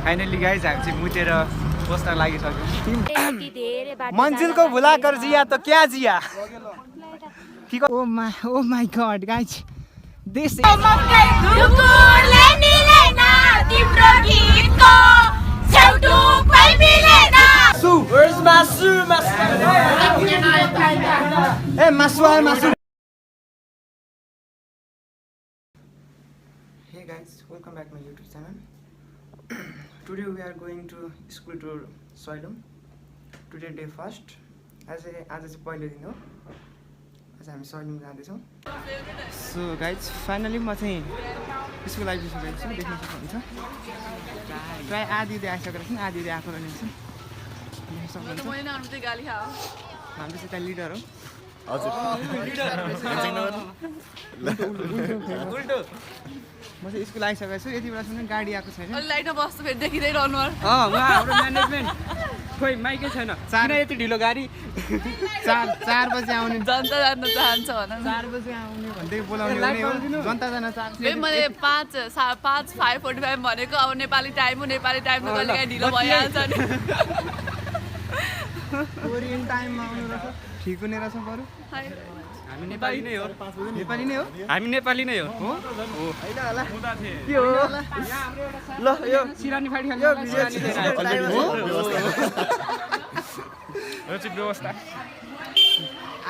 Finally guys हामी चाहिँ मुतेर बस्न लागिसक्यौँ मंजिल को भुला कर जिया तो क्या जिया oh my God guys this Hey guys, welcome back to my YouTube channel. Today we are going to school tour Soilum. Today day first. आज चाहिँ पहिलो दिन हो. आज हामी Soilum जाँदैछौँ. So guys, finally म चाहिँ स्कुल आइपुगेको छु. देख्न सक्नुहुन्छ. प्राय आधी आइसकेको छ, आधी आएको रहेछ. देख्न सक्नुहुन्छ. हाम्रो चाहिँ लिडर हो. हजुर. उल्टो. म चाहिँ स्कुल आइसकेको छु. यति बेला सुन्नु गाडी आएको छैन. लाइटमा बस्नु फेरि देखिँदै रहनु उहाँ हाम्रो म्यानेजमेन्ट खोइ माइकै छैन. किन यति ढिलो गाडी 4 बजे आउने जनता जान चाहन्छ भन 4 बजे आउने भन्दै बोलाउने हो जनता जान चाहन्छ. मैले 5:45 भनेको अब नेपाली टाइम हो. नेपाली टाइममा कहिलेकाहीँ ढिलो भइहाल्छ नि. कोरियन टाइममा आउनु रहेछ. ठिक हुने रहेछ बरु. हामी नेपाली नै हो. नेपाली नै हो. हामी नेपाली नै हो. हो हैन होला. के हो ल यो सिरानी फाडी खान्छ. यो चाहिँ व्यवस्था.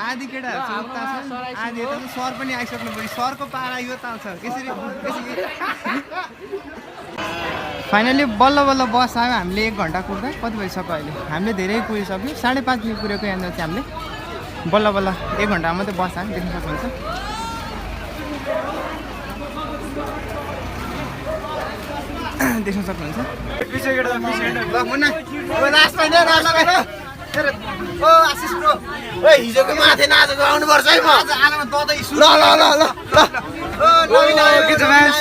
आदि केटाहरु चाहिँ उता छ. आदि यता चाहिँ सर पनि आइसक्नु पर्यो. सरको पारा यो ताल छ. यसरी फाइनली बल्ल बल्ल बस आयो. हामीले 1 घण्टा कुर्दा कति भइसक्यो अहिले. हामीले धेरै कुरिसक्यो. 5:30 मा पुगेको यहाँनिर चाहिँ हामीले बल्ल बल्ल 1 घण्टा मात्रै बस आयो. देख्न सक्नुहुन्छ. देख्न सक्नुहुन्छ. ल मुन्ना ओ लास्टमा नै लगाएर ओ आशिष ब्रो ओइ हिजोको माथे नाचेको आउनु पर्छ है. म आज आलामा ददै सु ल ओ नवीन आयो के छ म्याच.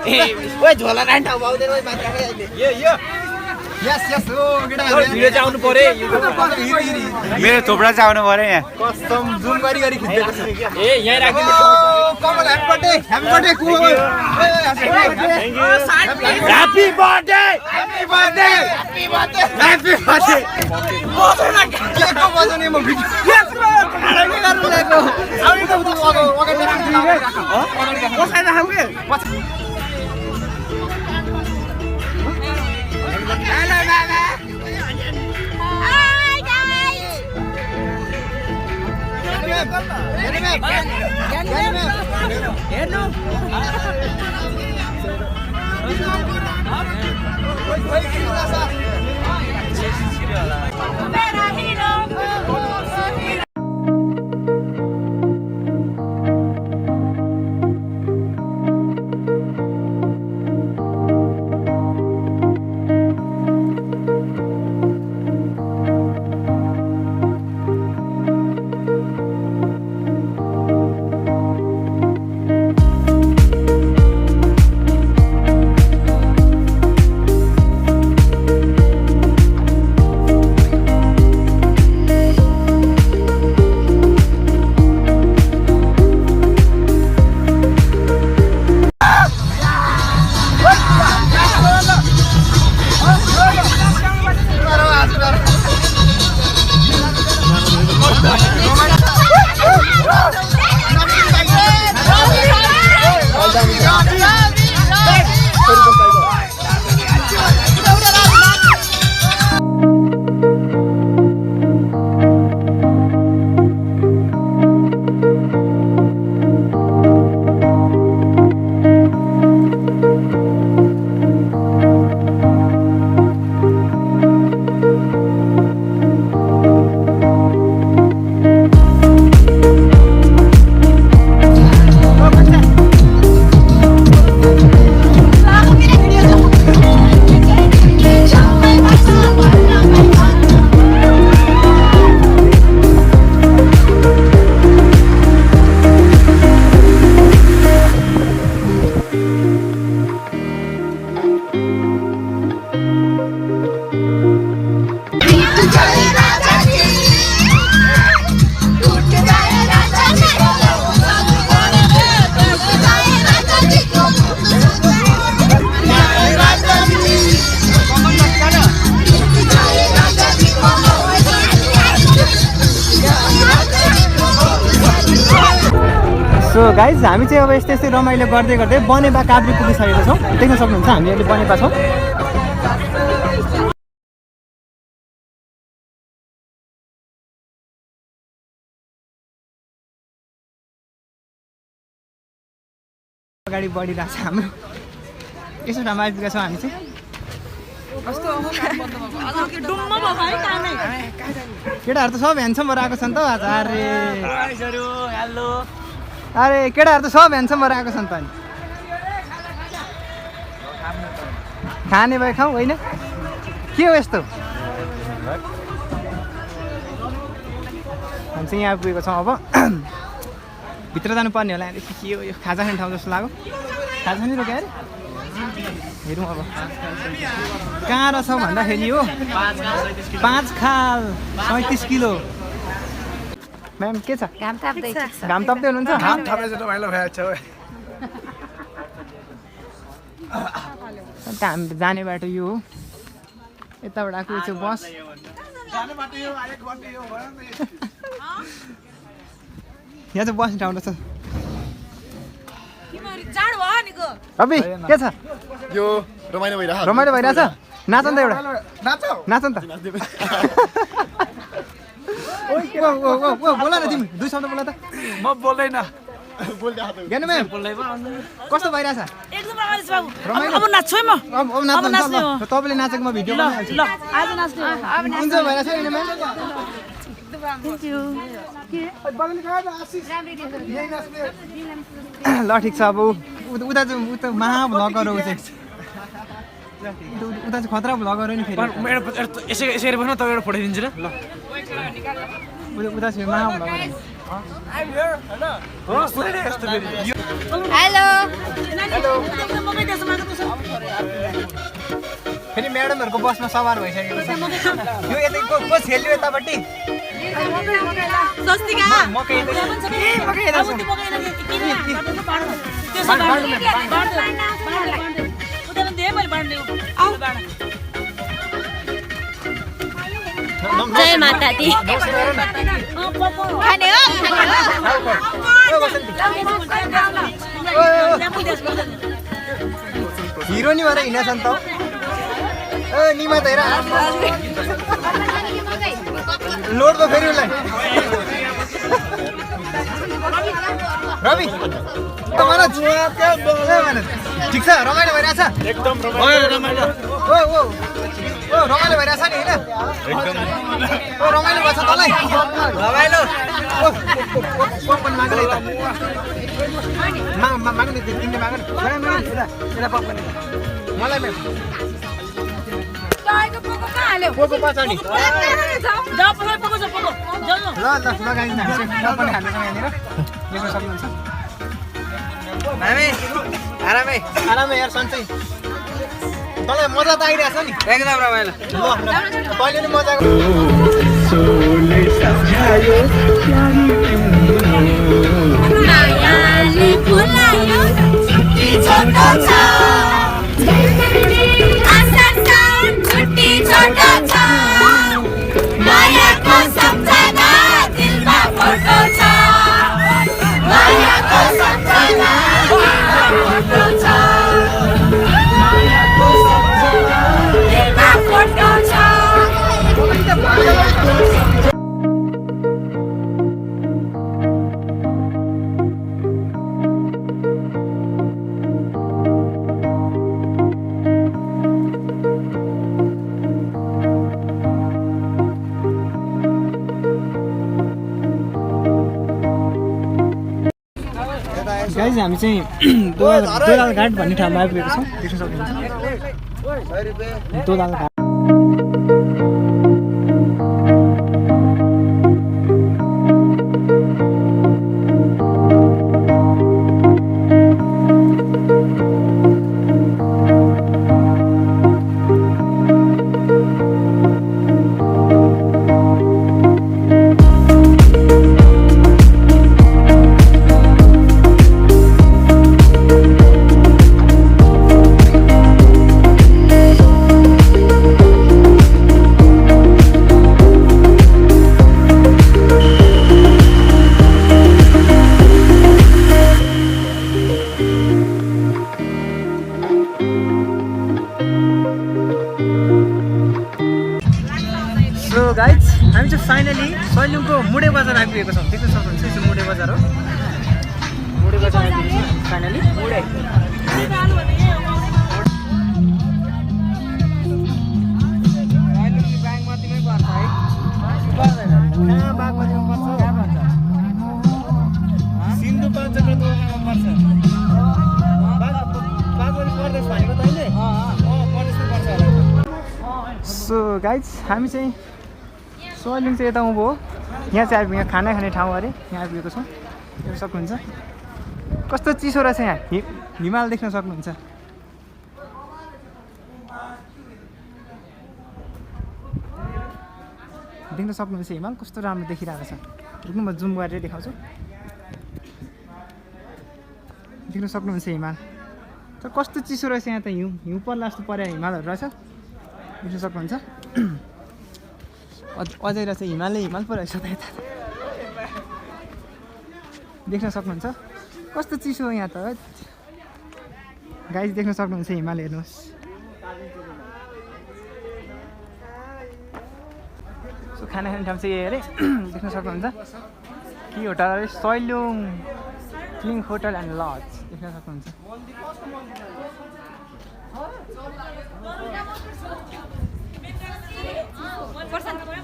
ए ओइ झोला रान्टा भाउदैन ओइ माथि आइ अहिले यो यस ओ केटा भिडियो चाहिँ आउनु पर्यो. मेरो थोपडा चाहिँ आउनु पर्यो. यहाँ कस्टम जुम गरी खिच्दैको छ. ए यहाँ राखिदिनु. कमल ह्यापी बर्थडे को ह्यापी बर्थडे केको बजाउने म video Hello, Mama. Hi, guys. So guys हामी चाहिँ अब यस्तै यस्तै रमाइलो गर्दै गर्दै बनेपा काभ्रे पुगिसकेको छौँ। देख्न सक्नुहुन्छ हामी अहिले बनेपा छौँ। अगाडि बढिरहेको छ हाम्रो। यसो ठाउँमा आइपुगेका छौँ हामी चाहिँ। केटाहरू त सब ह्यान्डसम भएर आएको छ नि त आज। अरे केटाहरू त सब ह्यान्डसम भएर आएको छ नि त। अनि खाने भए खाउँ होइन के हो यस्तो। हामी चाहिँ यहाँ पुगेको छौँ। अब भित्र जानुपर्ने होला। के हो यो खाजा खाने ठाउँ जस्तो लाग्यो। खाजा खाने रोक्यो अरे हेरौँ अब कहाँ रहेछ भन्दाखेरि हो 5 खाल 37 किलो। म्याम के छ? घाम ताप्दै हुनुहुन्छ? हामी जाने बाटो यो हो। यताबाट आएको छ बस। यहाँ चाहिँ बस्ने ठाउँ रहेछ। रवि के छ? यो रमाइलो भइरहेछ। रमाइलो भइरहेछ? नाच नि त एउटा। नाच नि त। बोला न तिमी 2 शब्द बोला त। म बोल्दैन। ज्ञानु म्याम कस्तो भइरहेछ? एकदम रमाइलो छ बाबु। रमाइलो? अब नाच्छु है म। अब नाच्नु ल। तपाईँले नाचेको म भिडियो बनाइहाल्छु। ल आज नाच्ने हो। इन्जोय भइरहेछ नि म्याम? ल ठिक छ। अब उता चाहिँ उता महा भ्लगर हो चाहिँ। उता चाहिँ खतरा भ्लगर हो नि फेरि। यसरी बस्न तपाईँ एउटा फोटो दिन्छु ल। उता चाहिँ महा भ्लगर। हेलो फेरि म्याडमहरूको बसमा सवार भइसकेको छ। यो यता को छेल्यो यतापट्टि? स्वस्तिका मकै जय माता दी। खाने हो हिरो नि भएर हिँडेछ नि त। निमा त हेर लोड भयो फेरि उसलाई। रवि मनोज ठिक छ? रमाइलो भइरहेछ? एकदम रमाइलो। रमाइलो भइरहेछ नि होइन? रमाइलो भएछ तँलाई? रमाइलो माग्नु तिमीले माग मलाई पोको पछाडि ल लगाइदिनु हामी पनि खाँदैछौँ यहाँनिर। देख्न सक्नुहुन्छ आरामै आरामै यार सन्चै। तँलाई मजा त आइरहेछ नि? एकदम रमाइलो। तैँले नि मजा गाइज हामी चाहिँ दोलाल घाट भन्ने ठाउँमा आइपुगेको छौँ। देख्न सक्नुहुन्छ दोलाल घाट। चाहिँ फाइनली सैलुङको मुडे बजार आइपुगेको छौँ। देख्न सक्नुहुन्छ यो मुडे बजार हो। मुडे बजार आइपुगेको छौँ फाइनली। मुडे बागमतीमै पर्छ है? पर्दैन। कहाँ बागमतीमा पर्छ? कहाँ पर्छ? सिन्धुपाल्चोकमा पर्छ। बागमती प्रदेश भनेको त अहिले? प्रदेशमा पर्छ होला। सो गाइज हामी चाहिँ सैलुङ चाहिँ यता उँभो हो। यहाँ चाहिँ आइपुग्यो, यहाँ खाना खाने ठाउँ अरे यहाँ आइपुगेको छौँ। हेर्न सक्नुहुन्छ कस्तो चिसो रहेछ यहाँ। हिमाल देख्न सक्नुहुन्छ। देख्न सक्नुहुन्छ हिमाल कस्तो राम्रो देखिरहेको छ। हेर्नु म जुम गरेर देखाउँछु। देख्न सक्नुहुन्छ हिमाल तर कस्तो चिसो रहेछ यहाँ त। हिउँ पर्ला जस्तो पर्या हिमालहरू रहेछ। देख्न सक्नुहुन्छ अझै रहेछ हिमाल पो रहेछ त यता। देख्न सक्नुहुन्छ कस्तो चिसो यहाँ त। गाइस देख्न सक्नुहुन्छ हिमाल हेर्नुहोस्। सो खाना खाने ठाउँ चाहिँ यही अरे। देख्न सक्नुहुन्छ के होटल अरे? सैलुङ क्लिङ होटल एन्ड लज। देख्न सक्नुहुन्छ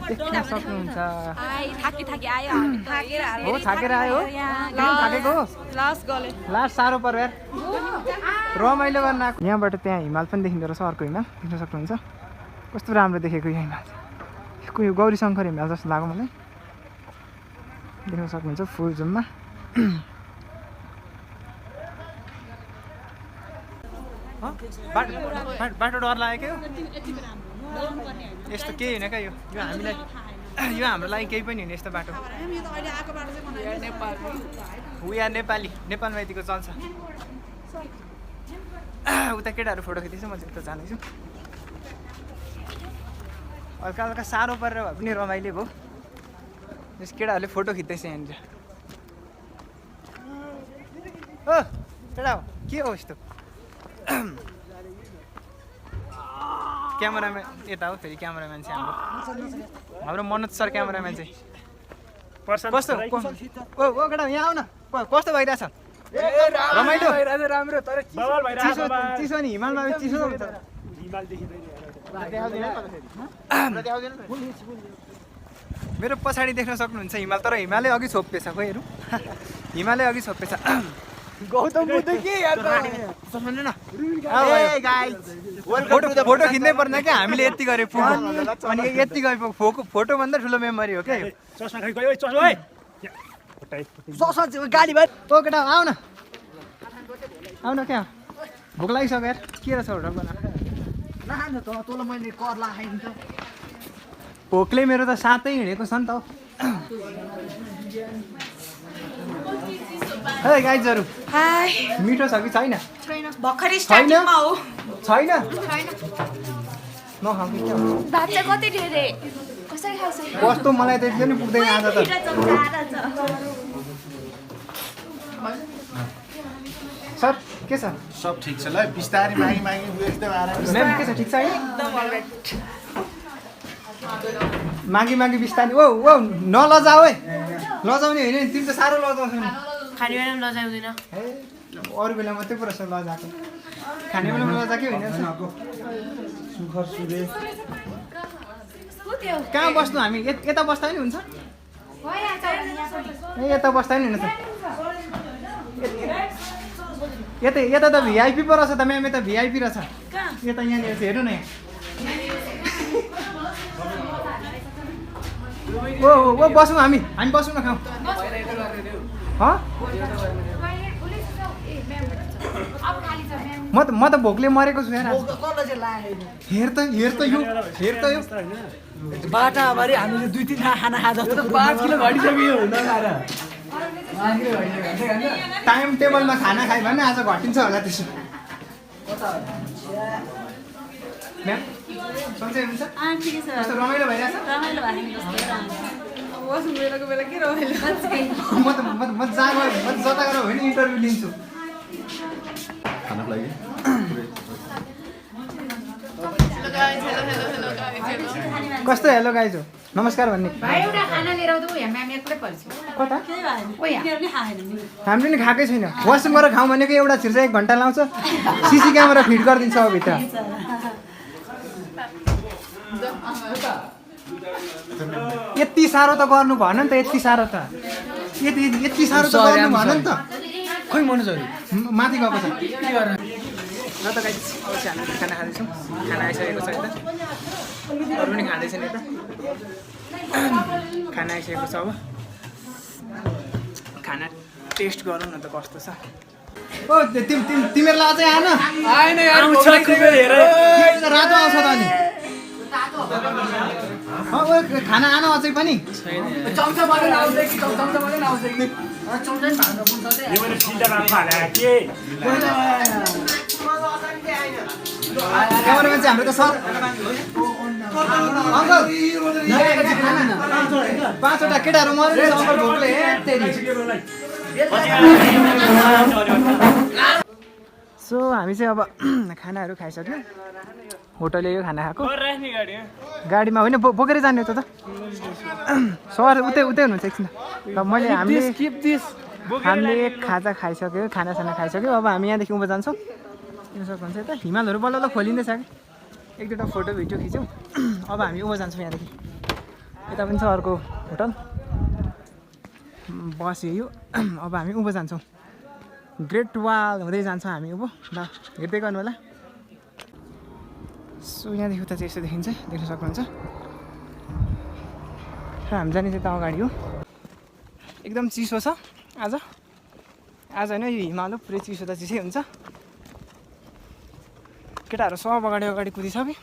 देख्न सक्नुहुन्छ। हो थाकेर आयो हो? थाकेको हो? लास्ट साह्रो पर्यो यार। रमाइलो गर्न आएको। यहाँबाट त्यहाँ हिमाल पनि देखिँदो रहेछ। अर्को हिमाल देख्न सक्नुहुन्छ कस्तो राम्रो देखेको यो हिमाल। यो गौरी शङ्कर हिमाल जस्तो लाग्यो मलाई। देख्न सक्नुहुन्छ फुल जुममा। बाटो डर लागेको यो यस्तो केही होइन क्या। यो हामीलाई यो हाम्रो लागि केही पनि होइन यस्तो बाटो। उया नेपाली नेपालमा यतिको चल्छ। उता केटाहरू फोटो खिच्दैछ, म चाहिँ उता जाँदैछु। हल्का हल्का साह्रो परेर भए पनि रमाइलो भयो। यस केटाहरूले फोटो खिच्दैछ यहाँनिर। ओ केटा हो के हो यस्तो? क्यामेराम्यान यता हो फेरि। क्यामेराम्यान चाहिँ हाम्रो मनोज सर क्यामेराम्यान चाहिँ कस्तो? ओ केटा यहाँ आऊ न। कस्तो भइरहेछ? रमाइलो राम्रो तर चिसो नि हिमालमा चिसो हुन्छ। मेरो पछाडि देख्न सक्नुहुन्छ हिमाल तर हिमालय अघि छोपेछ। खोइ हेरौँ हिमालय अघि छोपेछ। गौतम बुद्ध के यार सुन्नु न। फोटो खिच्नै पर्दैन क्या हामीले। यति गरे अनि यति गए फोटो भन्दा ठुलो मेमोरी हो क्या यो। गाडी भाइ ओ केटा आऊ न क्या भोक लागिसक्यो यार। के रहेछ होटल बना? भोकले मेरो त सातै हिँडेको छ नि त। हे गाइजहरू मिठो छ कि छैन? छैन नखाऊ कि कस्तो मलाई त एकदमै पुग्दैन आज त। सर के छ? सब ठिक छ ल। बिस्तारै मागी एकदम आराम। म्याम के छ? ठिक छ है? मागी बिस्तारै। ओ नलजाऊ है। लजाउने होइन नि तिमी त साह्रो लजाउँछौ नि। खाने बेलामा लजाउँदैन। अरू बेला मात्रै पो रहेछ लजाएको। खाने बेलामा लजाएकै होइन। कहाँ बस्नु हामी? यता बस्दा पनि हुन्छ? ए यता बस्दा पनि हुन्छ। यता त भिआइपी पो रहेछ त म्याम। यता भिआइपी रहेछ यता। यहाँनिर हेर्नु न। ओ बसौँ हामी बसौँ न। खाउँ म त भोकले मरेको छु यार। हेर त यो बाटाभरि हामीले 2-3 खाना खाँदा 5 किलो घटिसक्यो। टाइम टेबलमा खाना खायो भने आज घटिन्छ होला त्यसो। म्याम सन्चै हुनुहुन्छ? कस्तो रमाइलो भइरहेछ? म जता गएर होइन इन्टरभ्यू लिन्छु। कस्तो हेलो गाइज हो? नमस्कार भन्ने भाइ एउटा खाना लिएर आउँदा यहाँ म्याम एक्लै पर्छ कता ओ यहाँ हामीले नि खाएकै छैन वासरुम गएर खाउँ भनेको एउटा छिर्छ 1 घन्टा लाउँछ सिसी क्यामेरा फिट गरिदिन्छ अब भित्र यति साह्रो त गर्नु भएन नि त यति साह्रो त यति साह्रो त गर्नु भएन नि त खोइ मनोजहरू माथि गएको छ के गरेर ल त गाइस अब चाहिँ हामी खाना खाँदैछौँ खाना आइसकेको छ यता अरू पनि खाँदैछन् यता खाना आइसकेको छ अब खाना टेस्ट गरौँ न त कस्तो छ ओ तिमीहरूलाई अझै आएन आएन यार रातो आउँछ त अनि खाना आएन अझै पनि चम्चा मात्रै आउँछ कि चम्चा मात्रै आउँछ कि चम्चा नि भाँडा पुग्छ क्यामेराम्यान चाहिँ हाम्रो त सर अङ्कल 5वटा केटाहरू मऱ्यो नि अङ्कल भोकले सो हामी चाहिँ अब खानाहरू खाइसक्यो होटलले यो खाना खाएको गाडीमा होइन बोकेरै जाने त सर उतै हुनुहुन्छ एकछिन ल मैले हामीले खाजा खाइसक्यो खानासाना खाइसक्यो अब हामी यहाँदेखि उँभो जान्छौँ हेर्न सक्नुहुन्छ यता हिमालहरू बल्ल खोलिँदैछ कि 1-2टा फोटो भिडियो खिच्यौँ अब हामी उँभो जान्छौँ यहाँदेखि यता पनि छ अर्को होटल बस यो अब हामी उँभो जान्छौँ ग्रेट वाल हुँदै जान्छौँ हामी उँभो ल हेर्दै गर्नु होला सो यहाँदेखि उता चाहिँ यसो देखिन्छ देख्न सक्नुहुन्छ र हामी जाने चाहिँ त अगाडि हो एकदम चिसो छ आज होइन यो हिमाल पुरै चिसो त चिसै हुन्छ केटाहरू सब अगाडि कुदिसक्यो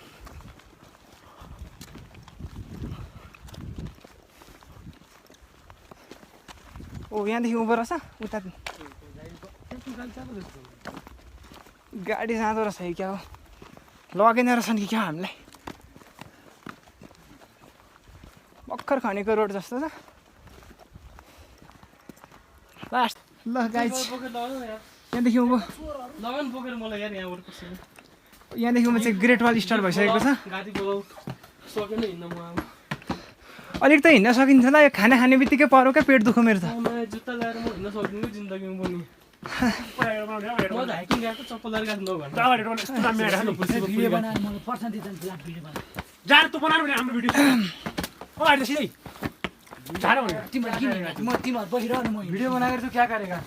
ओ यहाँदेखि उँभो रहेछ उता गाडी जाँदो रहेछ कि क्या हो लगेन रहेछन् कि क्या हामीलाई भर्खर खनेको रोड जस्तो छ लास्ट ल गाइज यहाँदेखि उँभो यहाँदेखि म चाहिँ ग्रेट वाल स्टार्ट भइसकेको छ अलिक त हिँड्न सकिन्छ ल यो खाना खाने बित्तिकै परो क्या पेट दुख्यो मेरो त भिडियो बनाएर तँ क्या गरेगा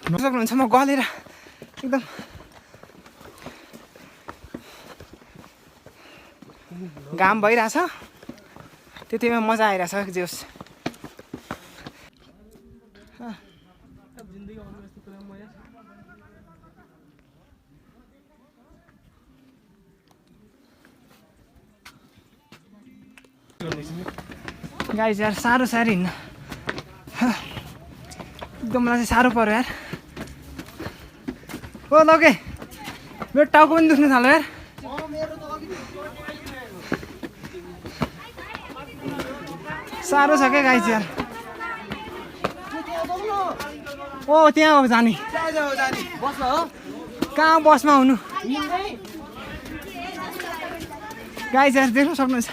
सक्नुहुन्छ म गलेर एकदम घाम भइरहेछ त्यतिमा मजा आइरहेछ जे होस् गाइस यार साह्रो हिँड्न एकदम मलाई चाहिँ साह्रो पर्यो यार ओ लगे मेरो टाउको पनि दुख्न थाल्यो यार साह्रो छ क्या गाइस यार ओ त्यहाँ हो जाने कहाँ बसमा हुनु गाइस यार देख्न सक्नुहुन्छ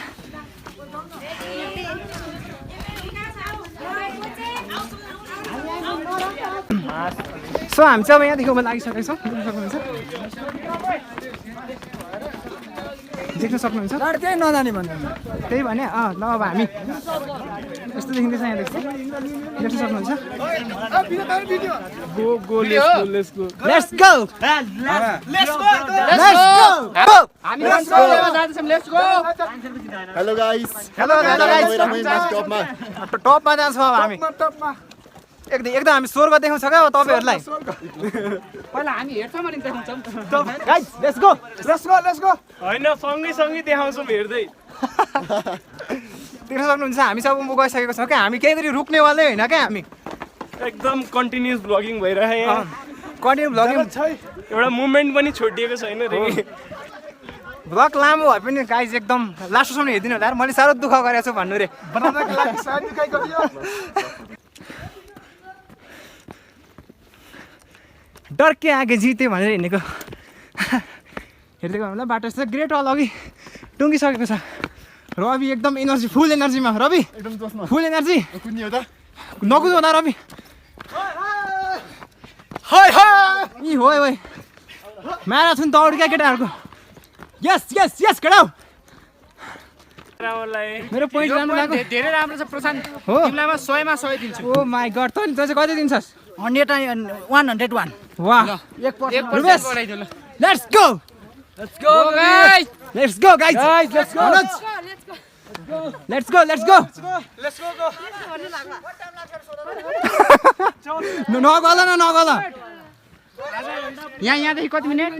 सो हामी चाहिँ अब यहाँदेखि उँभो लागिसकेको छौँ देख्न सक्नुहुन्छ त्यही नजाने भन्दा त्यही भने ल अब हामी यस्तो देखिँदैछ यहाँ देख्न सक्नुहुन्छ हेलो गाइस टपमा जान्छौँ अब हामी एकदम हामी स्वर्ग देखाउँछ क्या तपाईँहरूलाई पहिला हामी हेर्छौँ अनि देखाउँछौँ गाइस लेट्स गो होइन सँगै देखाउँछौँ हेर्दै देख्न सक्नुहुन्छ हामी सब उँभो गइसकेको छौँ क्या हामी केही गरी रुक्नेवालै होइन क्या हामी एकदम कन्टिन्युस भ्लगिङ भइरहेको कन्टिन्यू भ्लगिङ एउटा मुभमेन्ट पनि छोडिएको छैन रे भ्लग लामो भए पनि गाइस एकदम लास्टसम्म हेरिदिनु होला यार मैले साह्रो दुःख गरेको छु भन्नु रे डर के आगे जित्यो भनेर हिँडेको हेर्दै गयो होला बाटो चाहिँ ग्रेट वाल अघि टुङ्गिसकेको छ रवि एकदम एनर्जी फुल एनर्जीमा रवि फुल एनर्जी नकुद होला रवि यी हो म्याराथन दौड क्या केटाहरूको यस यस यस केटा मेरो पोइन्ट राम्रो लाग्यो धेरै राम्रो छ प्रशान्त हो तिमीलाई म 100 मा 100 दिन्छु ओ माई गड तँ चाहिँ कति दिन्छस् 101 वाह 1% रुपेश बढाइदिनु ल let's go let's go guys let's go guys let's go let's go let's go नगल न नगल यहाँदेखि कति मिनट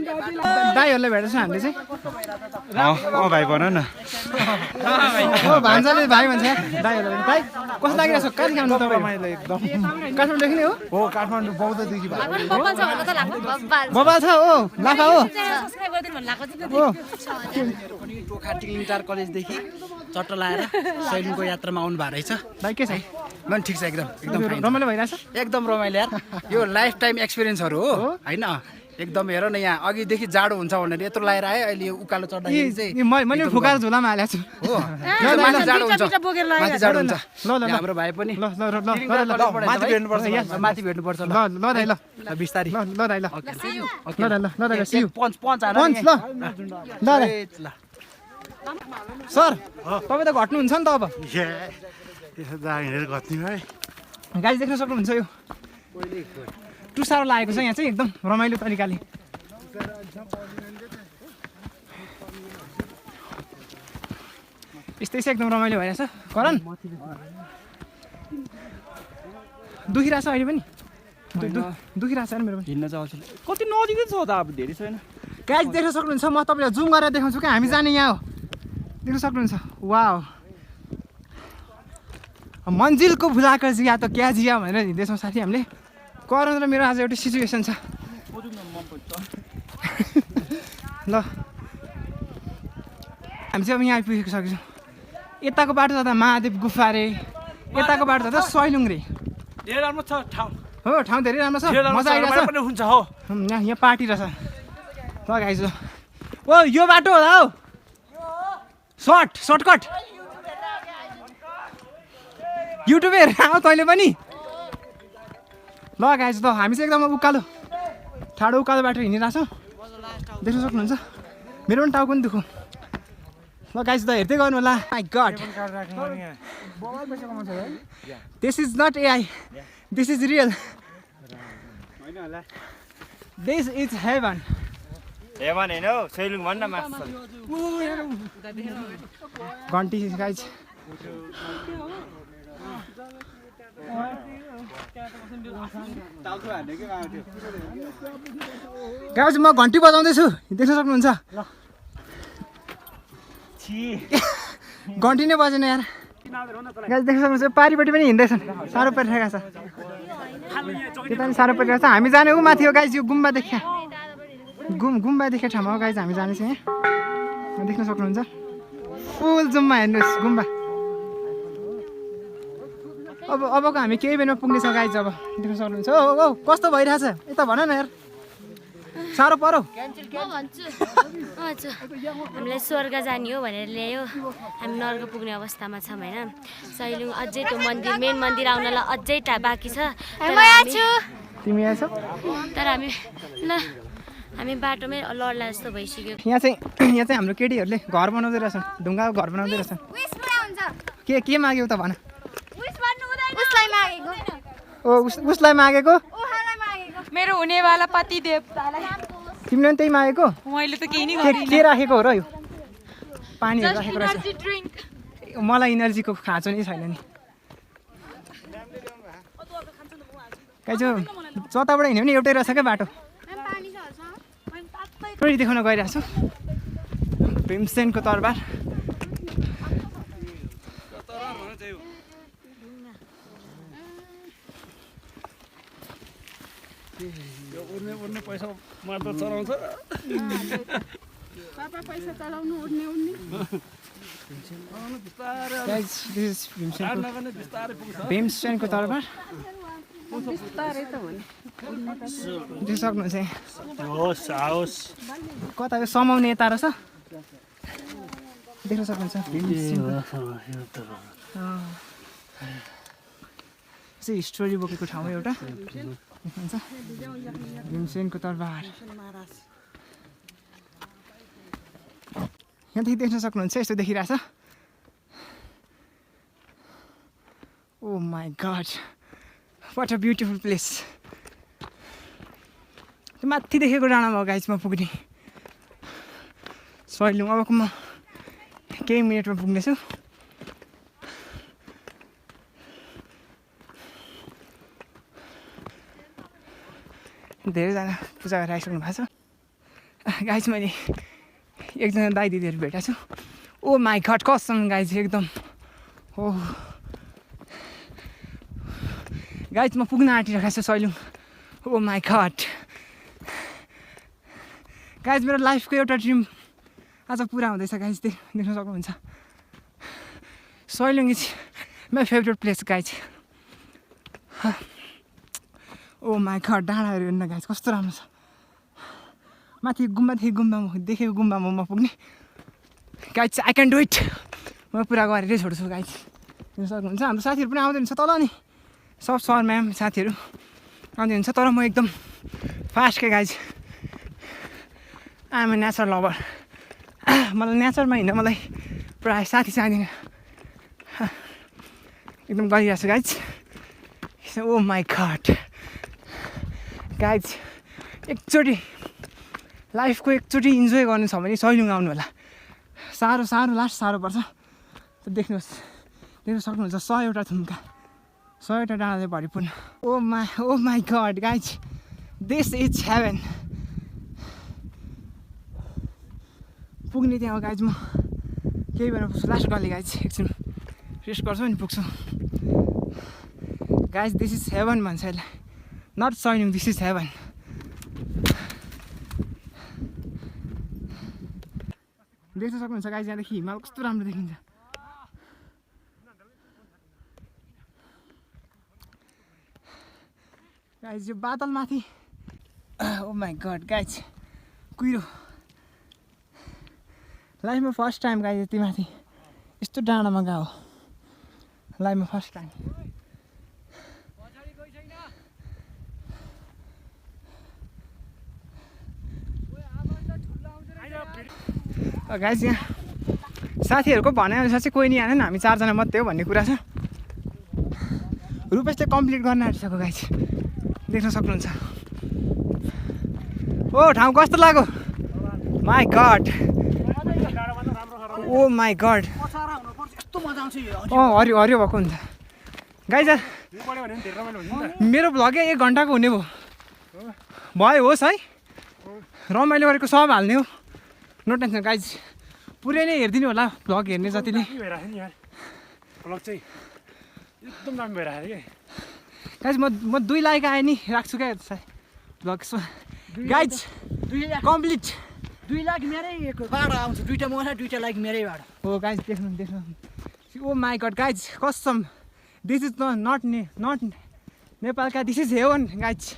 दाईहरूलाई भेट्छ हामीले चाहिँ भाइ भन न भान्जाले भाइ भन्छ दाईहरूलाई भाइ कस्तो लागिरहेको छ कति खानु तपाईँ एकदम काठमाडौँदेखि नै हो काठमाडौँ बौद्धदेखि बबाल छ हो लाफा हो टोखा टिलिङटार कलेजदेखि चट्ट लाएर सैलुङको यात्रामा आउनु भएको रहेछ भाइ के छ मन ठिक छ एकदम एकदम fine छ। रमाइलो भइरहेछ एकदम रमाइलो यार यो लाइफ टाइम एक्सपिरियन्सहरू हो होइन एकदम हेर न यहाँ अघिदेखि जाडो हुन्छ भनेर यत्रो लगाएर आयो अहिले यो उकालो चढ्दाखेरि चाहिँ मैले फुकाएर झोलामा हालेको छु हो माथि जाडो हुन्छ माथि जाडो हुन्छ ल ल ल हाम्रो भाइ पनि ल ल ल माथि भेट्नुपर्छ माथि भेट्नुपर्छ ल ल दाइ ल बिस्तारी ल ल दाइ ल ल दाइ ल दाइ सी यू पञ्च आएर पञ्च ल ल दाइ सर तपाईँ त घट्नुहुन्छ नि त अब हिँडेर घट्ने है गाडी देख्न सक्नुहुन्छ यो टुसारो लागेको छ यहाँ चाहिँ एकदम रमाइलो तरिकाले यस्तै चाहिँ एकदम रमाइलो भइरहेछ करण दुखिरहेछ अहिले पनि दुखिरहेछ नि मेरो पनि हिँड्न चाहिँ कति नजिकै छ त अब धेरै छैन गाइज देख्न सक्नुहुन्छ म तपाईँलाई जुम गरेर देखाउँछु क्या हामी जाने यहाँ हो देख्न सक्नुहुन्छ वाह मन्जिलको भुलाकर जिया त क्या जिया भनेर हिँड्दैछौँ साथी हामीले करण र मेरो आज एउटा सिचुएसन छ ल हामी चाहिँ अब यहाँ आइपुगिसकेको छौँ यताको बाटो जाँदा महादेव गुफा रे यताको बाटो जाँदा सैलुङ रे धेरै राम्रो छ ठाउँ हो ठाउँ धेरै राम्रो छ मजा आइरहेछ पनि हुन्छ हो यहाँ पार्टी रहेछ ल गाइज ओ यो बाटो होला हौ सर्टकट युट्युबर आऊ तैँले पनि ल गाइज त हामी चाहिँ एकदम उकालो ठाडो उकालो बाटो हिँडिरहेछौँ देख्न सक्नुहुन्छ मेरो पनि टाउको पनि दुखो ल गाइज त हेर्दै गर्नु होला my god this is not AI this is real this is heaven heaven हैन हौ सैलुङ भन्न मास्छ घन्टी गाइज गाइज म घन्टी बजाउँदैछु देख्न सक्नुहुन्छ घन्टी नै बजेन यार गाइज देख्न सक्नुहुन्छ पारिपट्टि पनि हिँड्दैछन् साह्रो परिरहेको छ त्यता पनि साह्रो परिरहेको छ हामी जाने हो माथि हो गाइज यो गुम्बा देखिया गुम्बा देखेको ठाउँमा हो गाइज हामी जानेछौँ यहाँ देख्न सक्नुहुन्छ फुल जुम्मा हेर्नुहोस् गुम्बा अबको हामी केही बेरमा पुग्नेछौँ गाइज अब देख्न सक्नुहुन्छ हो कस्तो भइरहेछ यता भन न यार साह्रो परो हामीलाई स्वर्ग जाने हो भनेर ल्यायो हामी नर्क पुग्ने अवस्थामा छौँ होइन सैलुङ अझै त्यो मन्दिर मेन मन्दिर आउनलाई अझै बाँकी छ तिमी आएछौ तर हामी बाटोमै लड्ला जस्तो भइसक्यो यहाँ चाहिँ हाम्रो केटीहरूले घर बनाउँदै रहेछन् ढुङ्गाको घर बनाउँदै रहेछन् के माग्यौ त भन उसलाई मागेको मेरो हुनेवाला पति देवतालाई तिमीले पनि त्यही मागेको मैले त केही नै के राखेको हो र यो पानीहरू राखेको रहेछ मलाई इनर्जीको खाँचो नै छैन नि काइजो जताबाट हिँड्यो भने एउटै रहेछ क्या बाटो थोरै देखाउन गइरहेको छु भीमसेनको तरबार उड्ने पैसा मात्र चलाउँछ पापा पैसा चलाउनु उड्ने भीमसेनको तरबार देख्न सक्नुहुन्छ यहाँ। होस् आओस् कता यो समाउने यता रहेछ देख्न सक्नुहुन्छ चाहिँ हिस्टोरी बोकेको ठाउँ एउटा देख्नुहुन्छ भीमसेनको तरबार यहाँदेखि देख्न सक्नुहुन्छ यस्तो देखिरहेछ oh my God what a beautiful place त्यो माथि देखेको डाँडामा गाइजमा पुग्ने सैलुङ अबको म केही मिनटमा पुग्नेछु धेरैजना पूजा गरेर आइसक्नु भएको छ गाइज मैले एकजना दाइ दिदीहरू भेटेको छु ओ माई गड कसम गाइज एकदम हो गाइज म पुग्न आँटिरहेको छु सैलुङ ओ माई गड गाइज मेरो लाइफको एउटा ड्रिम आज पुरा हुँदैछ गाइज देख्न सक्नुहुन्छ Sailung is my favourite place guys oh my god डाँडाहरू हेर्नु गाइज कस्तो राम्रो छ माथि गुम्बादेखि गुम्बामा देखेको गुम्बामा म पुग्ने guys I can do it म पुरा गरेरै छोड्छु गाइज देख्न सक्नुहुन्छ हाम्रो साथीहरू पनि आउँदै हुन्छ तल नि सब सर म्याम साथीहरू आउँदै हुन्छ तर म एकदम फास्ट के गाइज आम नेचर लभर मलाई नेचरमा हिँड्न मलाई प्रायः साथी चाहिँदैन एकदम गरिरहेको छु guys oh my God guys एकचोटि लाइफको एकचोटि इन्जोय गर्नु छ भने सैलुङ आउनु होला साह्रो लास्ट साह्रो पर्छ देख्नुहोस् देख्न सक्नुहुन्छ 100वटा थुम्का 100वटा डाँडाले भरिपूर्ण oh my God guys this is heaven पुग्ने त्यहाँ गाइज म केही बेला पुग्छु लास्ट गल्ली गाइज एकछिन रेस्ट गर्छु अनि पुग्छु गाइज दिस इज हेभन भन्छ यसलाई not Sailung this is heaven देख्न सक्नुहुन्छ गाइज यहाँदेखि हिमाल कस्तो राम्रो देखिन्छ गाइज यो बादलमाथि ओ माई गड गाइज कुहिरो लाइफमा फर्स्ट टाइम गाइज यति माथि यस्तो डाँडामा गएको लाइफमा फर्स्ट टाइम गाइज यहाँ साथीहरूको भनाइअनुसार चाहिँ कोही नि आएन हामी 4जना मात्रै हो भन्ने कुरा छ रुपेशले कम्प्लिट गर्न आँटिसक्यो गाइज देख्न सक्नुहुन्छ ओ ठाउँ कस्तो लाग्यो my god oh my god हरियो हरियो भएको हुन्छ गाइज मेरो भ्लग 1 घन्टाको हुने भयो होस् है रमाइलो गरेको सब हाल्ने हो नो टेन्सन गाइज पुरै नै हेरिदिनु होला भ्लग हेर्ने जतिले गाइज म 2 लाइक आएँ नि राख्छु क्या भ्लग गाइज कम्प्लिट 2 लाख मेरैबाट आउँछ 2टा मलाई 2टा लाइक मेरैबाट हो गाइज देख्नु ओ माई गड गाइज कसम दिस इज नट नेपालका this is heaven guys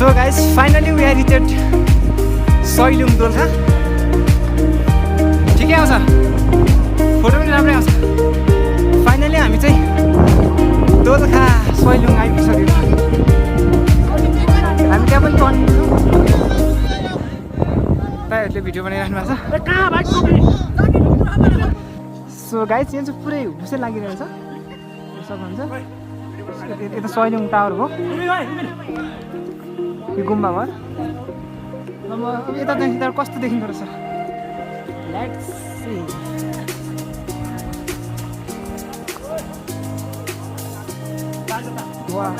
so guys finally we are reached Sailung Dolakha. ठिकै आउँछ, फोटो पनि राम्रै आउँछ। फाइनली हामी चाहिँ दोलखा सैलुङ आइपुगिसकेको। हामी त्यहाँ पनि कन्टिन्यू तपाईँहरूले भिडियो बनाइराख्नु भएको छ। सो गाइस यहाँ चाहिँ पुरै हुसै लागिरहेको छ, सक्नुहुन्छ। यता सैलुङ टावर भयो, यो गुम्बा भयो। अब यता चाहिँ कस्तो देखिँदो रहेछ, लेट्स सी। वाह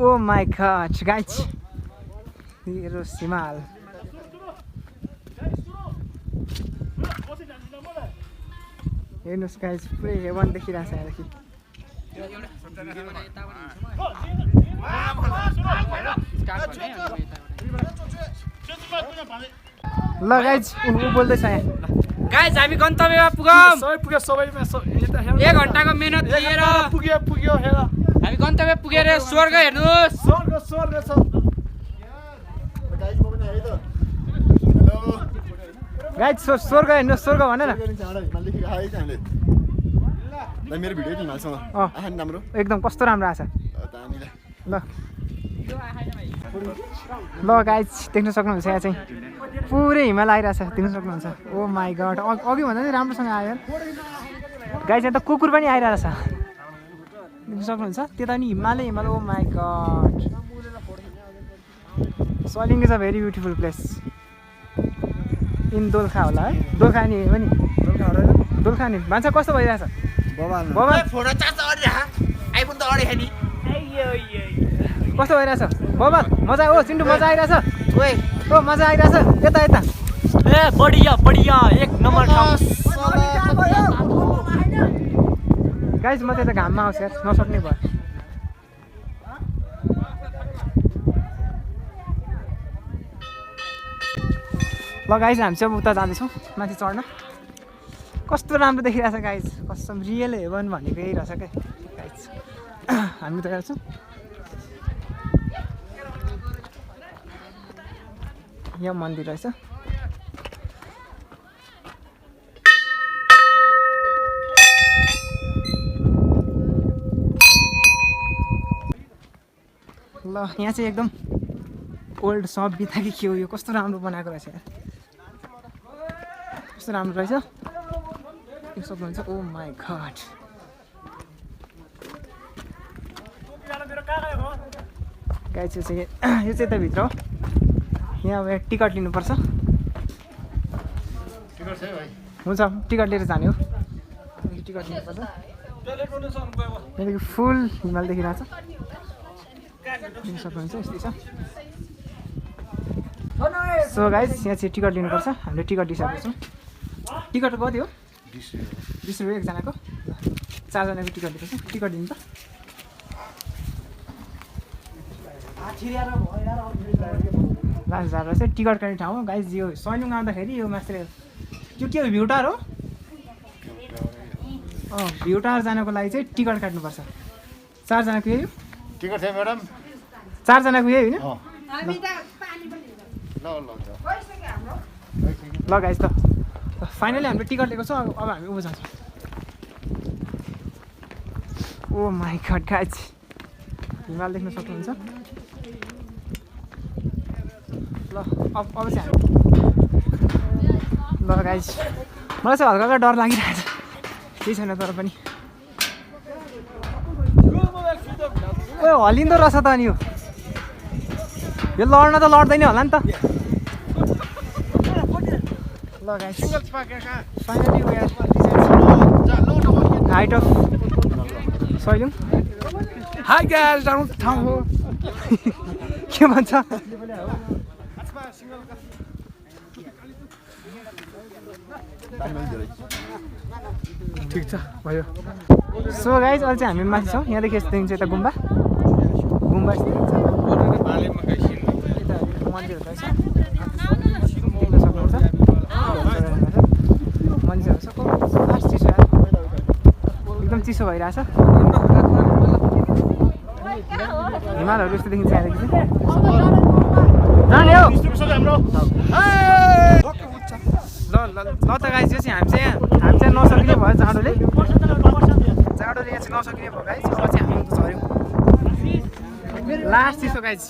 Oh my god, guys. Here's Himal. हेर्नुहोस् गाइस, पुरै हेभन देखिरहेको छ यहाँदेखि। ल गाइस, ऊ बोल्दैछ यहाँ। गाइज हामी गन्तव्यमा पुगौँ। सबै पुग्यो, सबैमा 1 घन्टाको मेहनत लिएर पुग्यो हेर। हामी गन्तव्य पुगेर स्वर्ग हेर्नुहोस्। स्वर्ग छ। गाइस स्वर्ग हेर्नुहोस्, स्वर्ग भन न। मेरो भिडियो नि हिमालसँग आहान राम्रो एकदम कस्तो राम्रो आछ। ल ल गाइस देख्न सक्नुहुन्छ यहाँ चाहिँ पुरै हिमाल आइरहेछ, देख्न सक्नुहुन्छ। ओ माई गड, अघि भन्दा चाहिँ राम्रोसँग आयो गाइस। यहाँ त कुकुर पनि आइरहेछ, देख्न सक्नुहुन्छ। त्यता नि हिमालै हिमाल। Oh my God, Sailung is a very beautiful place in Dolakha होला है। दोलखा नि हो नि, दोलखा नि मान्छे कस्तो भइरहेछ बाबा? फोटो चार्ज अडिरा आइफोन त अडिहा नि। कस्तो भइरहेछ बाबा? मजा हो चिन्टु, मजा आइरहेछ। ओए ओ मजा आइरहेछ, यता यता। ए बढिया बढिया, 1 नम्बर ठाउँ। गाइस म त्यता घाममा आउँछु यार, नसक्ने भयो। ल गाइस हामी चाहिँ उता जाँदैछौँ माथि चढ्न। कस्तो राम्रो देखिरहेछ गाइस, कसम रियल हेभन भनेको यही रहेछ क्या गाइस। हामी उता गएको छौँ। यहाँ मन्दिर रहेछ। ल यहाँ चाहिँ एकदम ओल्ड सभ्यता कि के हो, यो कस्तो राम्रो बनाएको रहेछ यार, कस्तो राम्रो रहेछ। यो सक्नुहुन्छ। ओ माई गड, गाइस यो चाहिँ यता भित्र हो। यहाँ अब टिकट लिनुपर्छ। हुन्छ टिकट लिएर जाने हो, टिकट लिनुपर्छ। यहाँदेखि फुल हिमाल देखिरहेको छ, देख्न सक्नुहुन्छ। यस्तै छ। सो गाइस यहाँ चाहिँ टिकट लिनुपर्छ, हामीले टिकट लिइसकेको छौँ। टिकट कति हो? 20 रुपियाँ एकजनाको। 4 जनाको टिकट लिनुपर्छ। टिकट दिन्छ। लास्ट हजार रहेछ टिकट काट्ने ठाउँ हो गाइस। यो सैलुङ आउँदाखेरि यो मास्टर त्यो के हो, भ्यू टावर हो। भ्यू टावर जानको लागि चाहिँ टिकट काट्नुपर्छ। 4 जनाको यही हो टिकट थियो म्याडम? 4 जनाको यही होइन? ल गाइस त फाइनली हामीले टिकट लिएको छौँ। अब हामी ऊ जान्छौँ। ओ माई गड गाइस, हिमाल देख्न सक्नुहुन्छ। ल अब चाहिँ हामी ल गाइस मलाई चाहिँ हल्का डर लागिरहेको छ, केही छैन तर पनि। ओ हल्लिँदो रहेछ त अनि यो लड्न त लड्दैन होला नि त। ल guys finally we are height of Sailung. Hi guys, राम्रो ठाउँ हो। के भन्छ? ठिक छ भयो सो गाइज अहिले चाहिँ हामी माथि छौँ यहाँदेखि यस्तो देखिन्छ यता गुम्बा गुम्बा यस्तो देखिन्छ मन्दिरहरू रहेछ देख्न सक्नुहुन्छ मन्दिरहरू छ लास्ट चिसो एकदम चिसो भइरहेछ हिमालहरू यस्तो देखिन्छ यहाँदेखि चाहिँ ल त गाइज यो चाहिँ हामी चाहिँ नसकिने भयो जाडोले यहाँ चाहिँ नसकिने भयो गाइज अब चाहिँ हामी झऱ्यौँ लास्ट चिसो गाइज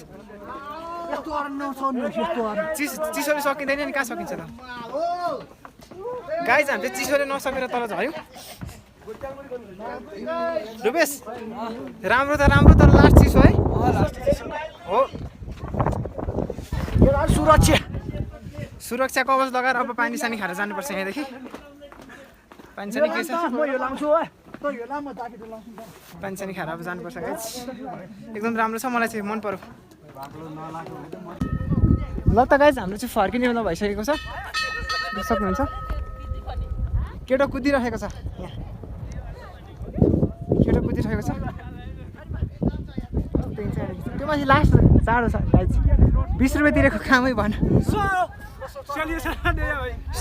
चिसोले सकिँदैन नि कहाँ सकिन्छ त गाइज हामी चाहिँ चिसोले नसकेर तल झऱ्यौँ रुपेश राम्रो तर लास्ट चिसो है हो सुरक्षा कवच लगाएर अब पानी सानी खाएर जानुपर्छ यहाँदेखि पानी सानी के छ पानी सानी खाएर अब जानुपर्छ गाइज एकदम राम्रो छ मलाई चाहिँ मन पर्यो ल त गाइज हाम्रो चाहिँ फर्किने बेला भइसकेको छ सक्नुहुन्छ केटो कुदिरहेको छ यहाँ केटो कुदिरहेको छ त्यो माथि लास्ट जाडो छ गाइज 20 रुपियाँ तिरेको कामै भन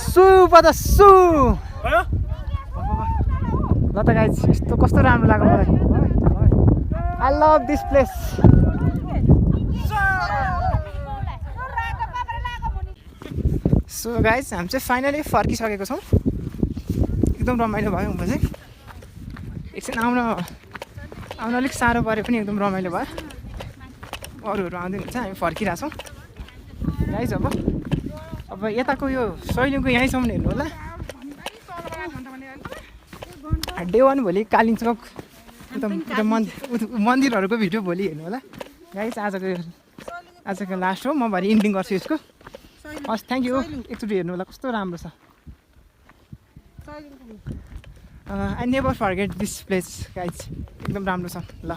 सु पता सु ल त गाइज यस्तो कस्तो राम्रो लाग्यो मलाई I love this place so guys हामी चाहिँ फाइनली फर्किसकेको छौँ एकदम रमाइलो भयो म चाहिँ एकछिन आउन अलिक साह्रो परे पनि एकदम रमाइलो भयो अरूहरू आउँदैन हुन्छ हामी फर्किरहेछौँ गाइज अब यताको यो सैलुङको यहीँसम्म हेर्नु होला डे 1 भोलि कालिम्चोक एकदम मन्दिरहरूको भिडियो भोलि हेर्नु होला गाइज आजको लास्ट हो म भरे इन्डिङ गर्छु यसको हस् थ्याङ्क यू एकचोटि हेर्नु होला कस्तो राम्रो छ I never forget this place guys एकदम राम्रो छ ल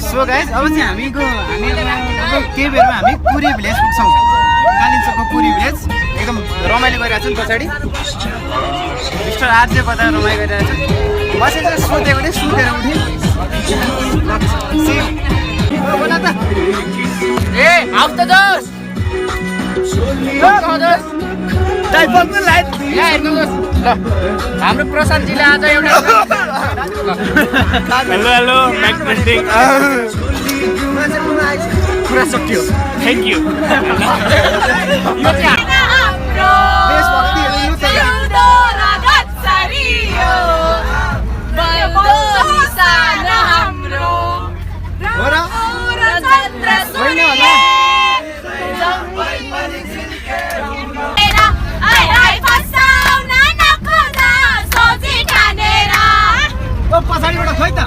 सो गाइज अब चाहिँ हामी केही बेरमा हामी पुरी भिलेज पुग्छौँ कालिम्पोङको पुरी भिलेज एकदम रमाइलो गरिरहेको छ नि पछाडि मिस्टर आरजे बता रमाइलो गरिरहेको छ बसेर चाहिँ सोधेको थिएँ सुतेर उठेँ ए हाउस त जोस् हाम्रो प्रशान्तजीले आज एउटा हेलो पुरा सक्यो थ्याङ्क यू पछाडिबाट खोइ त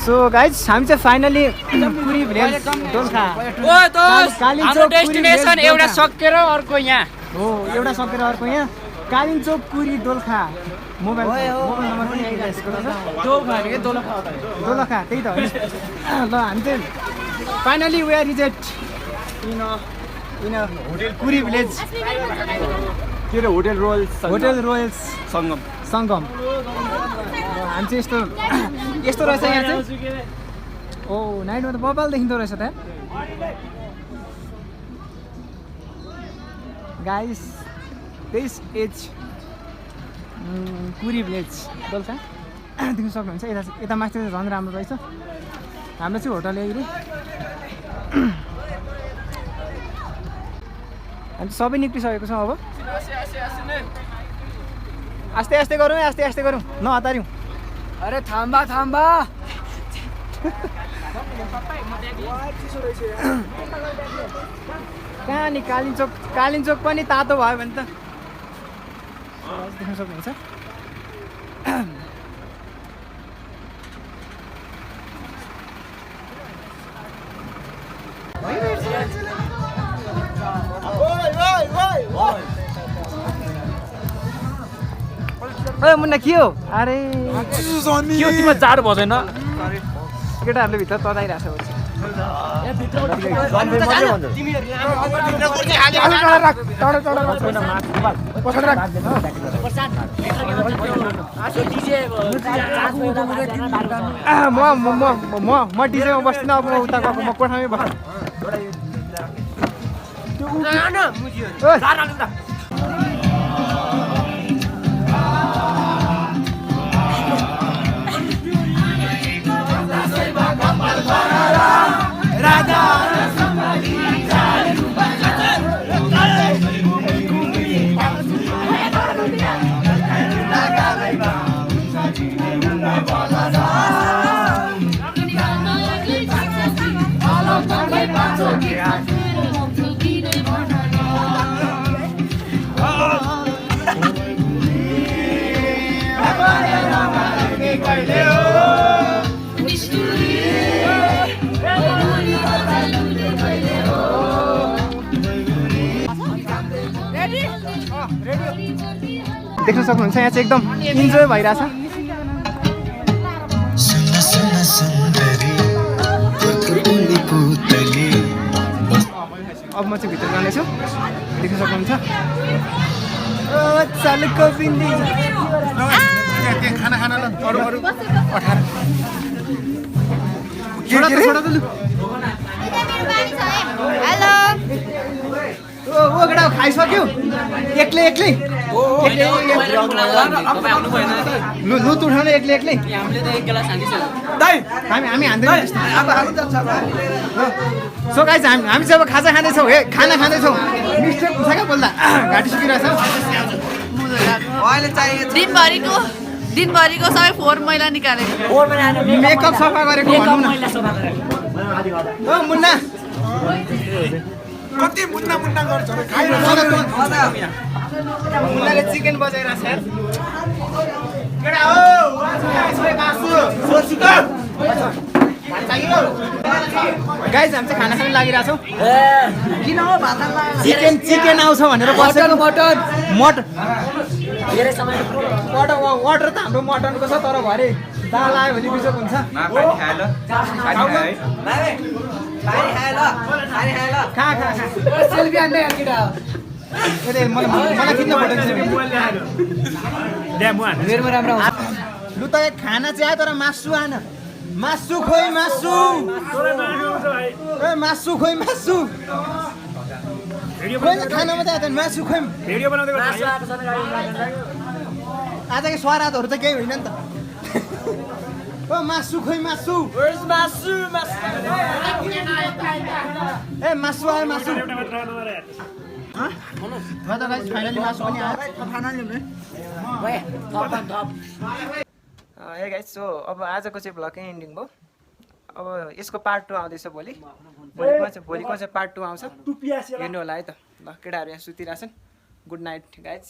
सो गाइज हामी चाहिँ फाइनली पुरी भिलेज दोलखा हाम्रो डेस्टिनेसन एउटा सकेर अर्को यहाँ हो एउटा सकेर अर्को यहाँ कालिम्चोक पुरी दोलखा मोबाइल नम्बर पनि आइरहेको छ दोलखा त्यही त हो ल हामी चाहिँ finally we are reject in Puri village के अरे होटल रोयल्स सङ्गम हामी चाहिँ यस्तो रहेछ यहाँ चाहिँ ओ नाइटमा त बबाल देखिँदो रहेछ त guys this is Puri village Dolakha देख्न सक्नुहुन्छ यता माथि चाहिँ झन् राम्रो रहेछ हाम्रो चाहिँ होटल एग्री हामी सबै निक्लिसकेको छौँ अब आस्ते आस्ते गरौँ है आस्ते आस्ते गरौँ नहतार्यौँ अरे थाम्बा थाम्बा कहाँ नि कालिन्चोक पनि तातो भयो भने त देख्न सक्नुहुन्छ ओ मुन्ना के हो अरे के हो तिमीलाई जाडो भएन केटाहरूले भित्र तताइरहेछ म डिजेमा बस्दिनँ अब उता गएको म कोठामै बस्छु देख्न सक्नुहुन्छ यहाँ चाहिँ एकदम इन्जोय भइरहेछ अब म चाहिँ भित्र जानेछु देख्न सक्नुहुन्छ खाना खाना ल अरू 18 हेलो ओ केटा खाइसक्यो एक्लै लु उठाउनु एक्लै हामी हान्दैनौँ सो गाइस हामी चाहिँ अब खाजा खाँदैछौँ हे खाना खाँदैछौँ मिस्टेक हुन्छ क्या बोल्दा घाँटी सुकिरहेछ दिनभरिको सबै फोहोर मैला निकालेको मेकअप सफा गरेको भनौँ न ओ मुन्ना कति मुन्ना मुन्ना गर्छ मुन्नाले चिकन बजाइरहेछ यार केटा गाइस हामी चाहिँ खाना खान लागिरहेछौँ किन हो भात चिकन आउँछ भनेर बसेको अर्डर त हाम्रो मटनको छ तर भरे दाल आयो भने बिजोक हुन्छ सेल्फी हान्दै केटा मलाई किन मेरोमा राम्रो आउँछ लु त खाना चाहिँ आयो तर मासु आएन मासु खोइ मासु मासु खोइ मासु खाना मात्रै आयो मासु खोइ आजको स्वादहरू त केही होइन नि त ओ मासु खोइ मासु ए मासु आयो मासु फाइनली मासु पनि आयो हे गाइस सो अब आजको चाहिँ भ्लगकै एन्डिङ भयो अब यसको पार्ट 2 आउँदैछ भोलिको चाहिँ पार्ट 2 आउँछ हेर्नु होला है त ल केटाहरू यहाँ सुतिरहेछन् गुड नाइट गाइस